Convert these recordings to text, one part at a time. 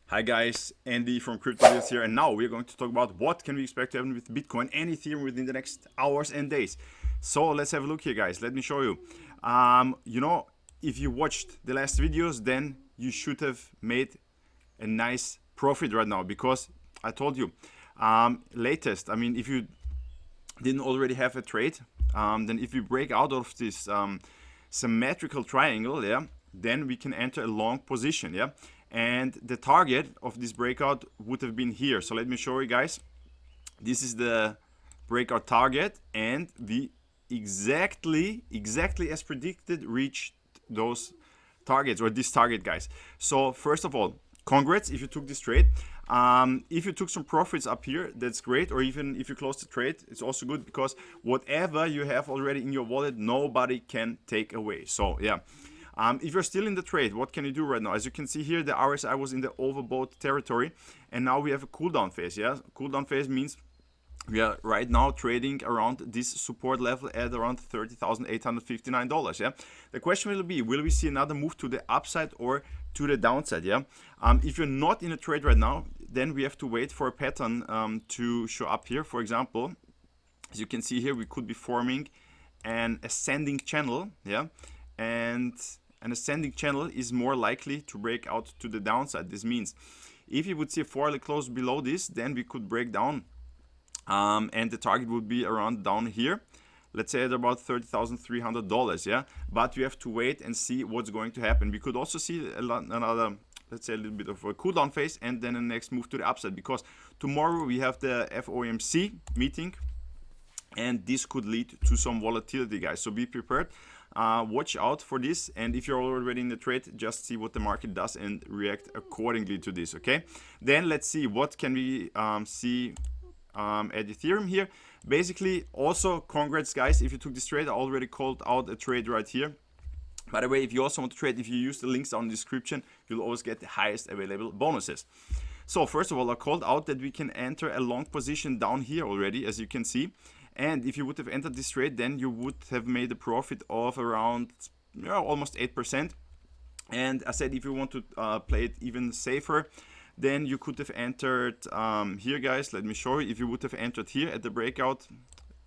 Hi guys, Andy from CryptoVideos here, and now we're going to talk about what can we expect to happen with Bitcoin and Ethereum within the next hours and days. So let's have a look here, guys. Let me show you. If you watched the last videos, then you should have made a nice profit right now, because I told you, if you didn't already have a trade, then if we break out of this symmetrical triangle, then we can enter a long position, and the target of this breakout would have been here. So let me show you guys. This is the breakout target, and we exactly as predicted reached those targets, or this target, guys. So first of all, congrats if you took this trade. If you took some profits up here, that's great. Or even if you closed the trade, it's also good, because whatever you have already in your wallet, nobody can take away. So yeah. If you're still in the trade, what can you do right now? As you can see here, the RSI was in the overbought territory, and now we have a cool down phase. Cool down phase means we are right now trading around this support level at around $30,859. The question will be, will we see another move to the upside or to the downside? If you're not in a trade right now, then we have to wait for a pattern to show up here. For example, as you can see here, we could be forming an ascending channel, and an ascending channel is more likely to break out to the downside. This means if you would see a 4-hourly close below this, then we could break down, and the target would be around down here, let's say at about $30,300. But we have to wait and see what's going to happen. We could also see another, let's say, a little bit of a cool down phase, and then the next move to the upside, because tomorrow we have the FOMC meeting, and this could lead to some volatility, guys. So be prepared. Watch out for this, and if you're already in the trade, just see what the market does and react accordingly to this. Okay, then let's see what can we see at Ethereum here. Basically, also congrats guys if you took this trade. I already called out a trade right here. By the way, if you also want to trade, if you use the links down in the description, you'll always get the highest available bonuses. So first of all, I called out that we can enter a long position down here already, as you can see. And if you would have entered this trade, then you would have made a profit of around almost 8%. And I said, if you want to play it even safer, then you could have entered here, guys. Let me show you. If you would have entered here at the breakout,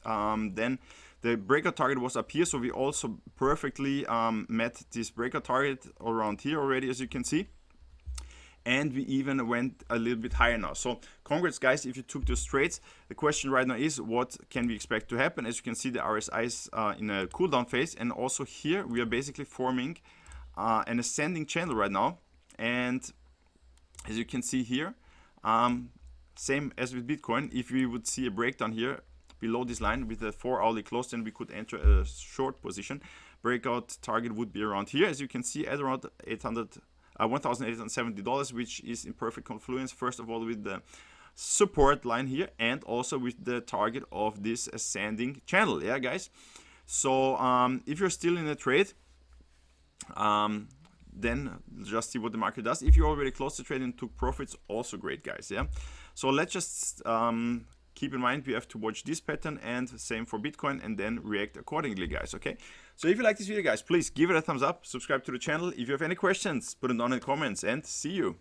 then the breakout target was up here. So we also perfectly met this breakout target around here already, as you can see. And we even went a little bit higher now. So congrats guys if you took those trades. The question right now is, what can we expect to happen? As you can see, the RSI is in a cool down phase, and also here we are basically forming an ascending channel right now. And as you can see here, same as with Bitcoin, if we would see a breakdown here below this line with a 4-hourly close, then we could enter a short position. Breakout target would be around here, as you can see, at around $1,870, which is in perfect confluence, first of all, with the support line here, and also with the target of this ascending channel, guys. So if you're still in a trade, then just see what the market does. If you already closed the trade and took profits, also great, guys. So let's just keep in mind we have to watch this pattern, and same for Bitcoin, and then react accordingly, guys. Okay, so if you like this video, guys, please give it a thumbs up, subscribe to the channel. If you have any questions, put them down in the comments, and see you.